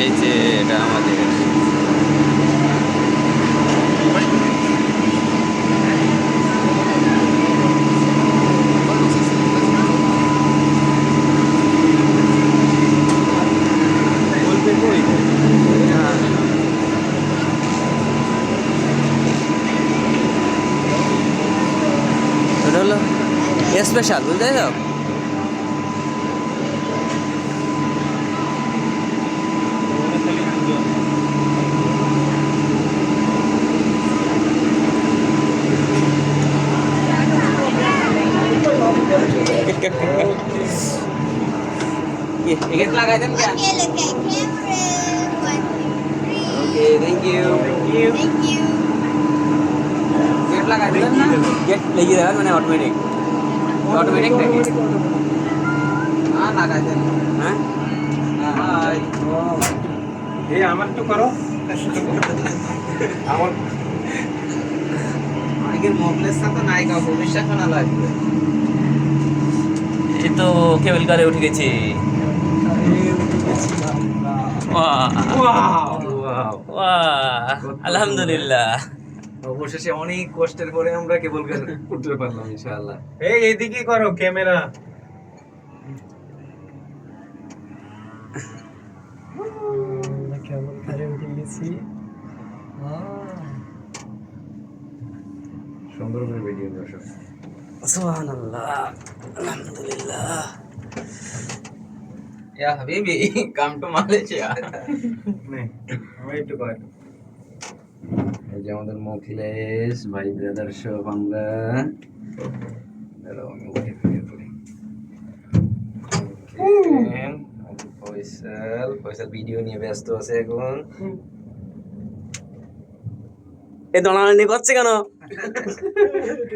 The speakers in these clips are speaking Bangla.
এই যে এটা আমাদের এটা হলো স্পেশাল, বুঝতে পারছো? লাগাই দেন क्या? Okay, look at camera. 1, 2, 3. Okay thank you Thank you. Gate लगा देन ना गेट लेगी देना मैंने ऑटोमेटिक থাকে हां लगा देन हां हाय এই আমার তো করো আমার আগের মোবাইলের সাথে নায়িকা ভবিষ্যৎ শোনা লাগবে এই তো কেবল কারে উঠে গেছি আলহামদুলিল্লাহ অবশেষে অনেক কষ্টের পরে আমরা কেবল উঠতে পারলাম ইনশাআল্লাহ। এইদিকে করো ক্যামেরা। কেবল কারে উঠে গেছি। সুন্দর করে ভিডিও দর্শক। সুবহানাল্লাহ আলহামদুলিল্লাহ ইয়া হাবিবি কাম টু মালয়েশিয়া আমি একটু কয় এই যে আমাদের মুখিলেশ ভাই ব্রাদার সব আমরা ফয়সাল ভিডিও নিয়ে ব্যস্ত আছে এখন। এ দোলানি করছে কেন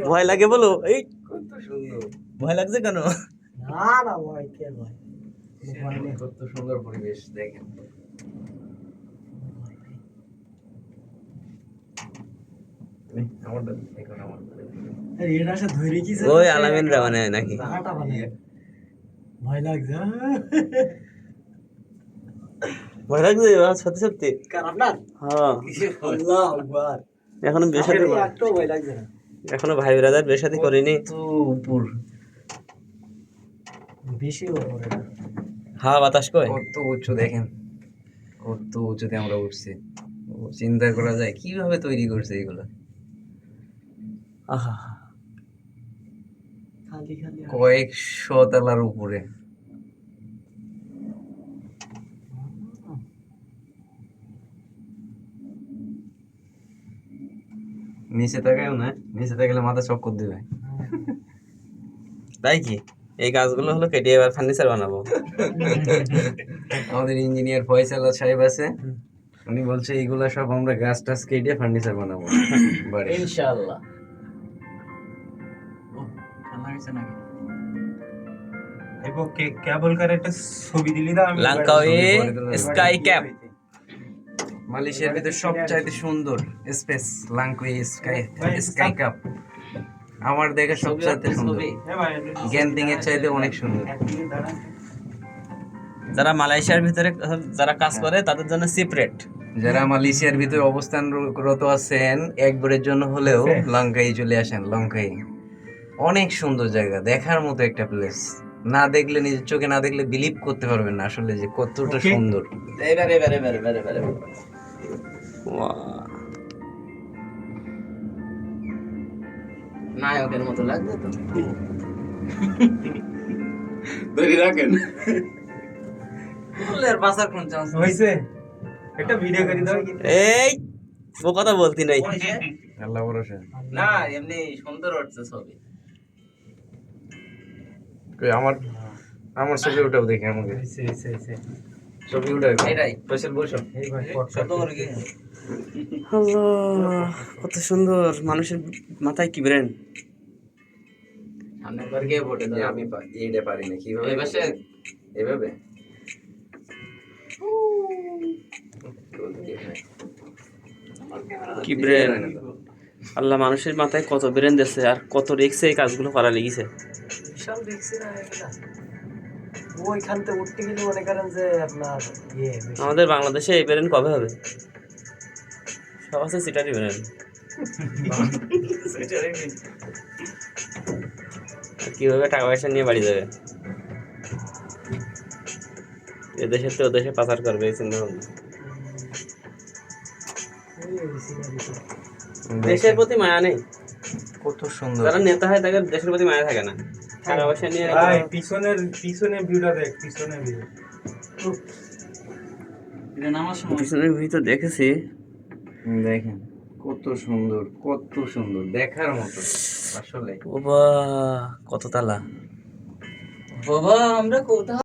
ভয় লাগে বলো এই কত সুন্দর, ভয় লাগছে কেন না না ভাই কে ভাই কত সুন্দর পরিবেশ দেখেন। আমারটা এখন আমার আরে এর আসে ধরে কি ওই আলামিন রা মানে নাকি টাটা বানায় ভয় লাগছে ভয় লাগছে সত্যি সত্যি কার আপনার হ্যাঁ আল্লাহু আকবার এখনো বিয়ে শাদী একটু ভয় লাগছে না এখনো ভাই ব্রাদার বিয়ে শাদী করিনি তো উপর বেশি ওপরে হাওয়া বাতাস কই কত উঁচু দেখেন, কত উঁচুতে আমরা উঠছি। চিন্তা করা যায় কিভাবে তৈরি করছে এগুলো। আহা খালি খালি কয়েকশো তলার উপরে। নিচে তাকাও না, নিচে তাকালে মাথা চক্কর দিবে। তাই কি এই গাছগুলো হলো কেটে এবার ফার্নিচার বানাবো আমাদের ইঞ্জিনিয়ার ফয়সাল সাহেব আছে, উনি বলছে এইগুলা সব আমরা গাছ টাছ কেটে ফার্নিচার বানাবো বাড়ি। ইনশাআল্লাহ এগো কেবল কার একটা ছবি দিলি দাও আমি লাঙ্কাওয়ে স্কাই ক্যাপ মালয়েশিয়ার ভিতরে সবচাইতে সুন্দর স্পেস লাংকুই স্কাই স্কাই কাপ আমার দেখা সবচাইতে সুন্দর। গ্যান্টিং এর চাইতে অনেক সুন্দর। যারা মালয়েশিয়ার ভিতরে যারা কাজ করে তাদের জন্য সেপারেট, যারা মালয়েশিয়ার ভিতরে অবস্থানরত আছেন একবারের জন্য হলেও লঙ্কাই চলে আসেন। লঙ্কাই অনেক সুন্দর জায়গা, দেখার মতো একটা প্লেস। না দেখলে, নিজের চোখে না দেখলে বিলিভ করতে পারবেন না আসলে যে কতটা সুন্দর। নায়কের মতো লাগবে তো ধরে রাখেন। ফুলের বাসার কোন চান্স হইছে একটা ভিডিও করে দাও কি এই ও কথা বলতি নাই আল্লাহ ভরসা। না এমনি সুন্দর হচ্ছে ছবি কই আমার আমার ছবি উঠাও দেখি আমাকে হইছে ছবি উঠাও এটাই ফয়সাল বসো। এই ভাই কত করে কি আল্লাহ কত সুন্দর মানুষের মাথায় কি ব্রেন সামনে করে গিয়ে বটে যে আমি এইটা পারি না কিভাবে এই পাশে এভাবে কি ব্রেন আল্লাহ মানুষের মাথায় কত ব্রেন দিয়েছে আর কত রিস্কে এই কাজগুলো করা লেগেছে বিশাল দেখছি না এগুলা ওইখান থেকে উঠতে গেলে মনে করেন যে আপনার বেশি। আমাদের বাংলাদেশে এই প্লেন কবে হবে? সব আছে সিটারি প্লেন। কিভাবে টাকা পয়সা নিয়ে বাড়ি যাবে? এদেশের তো ওদেশে পাচার করবে এই চিন্তা ভাবনা। দেশের প্রতি মায়া নেই। কত সুন্দর। যারা নেতা হয় তাদের দেশের প্রতি মায়া থাকে না, টাকা পয়সা নিয়ে ভাই পিছনের ভিউটা দেখ, পিছনের ভিউ। পিছনের ভিউ তো দেখেছি। দেখেন কত সুন্দর, কত সুন্দর, দেখার মতো আসলে। বাবা কত তালা! বাবা আমরা কোথাও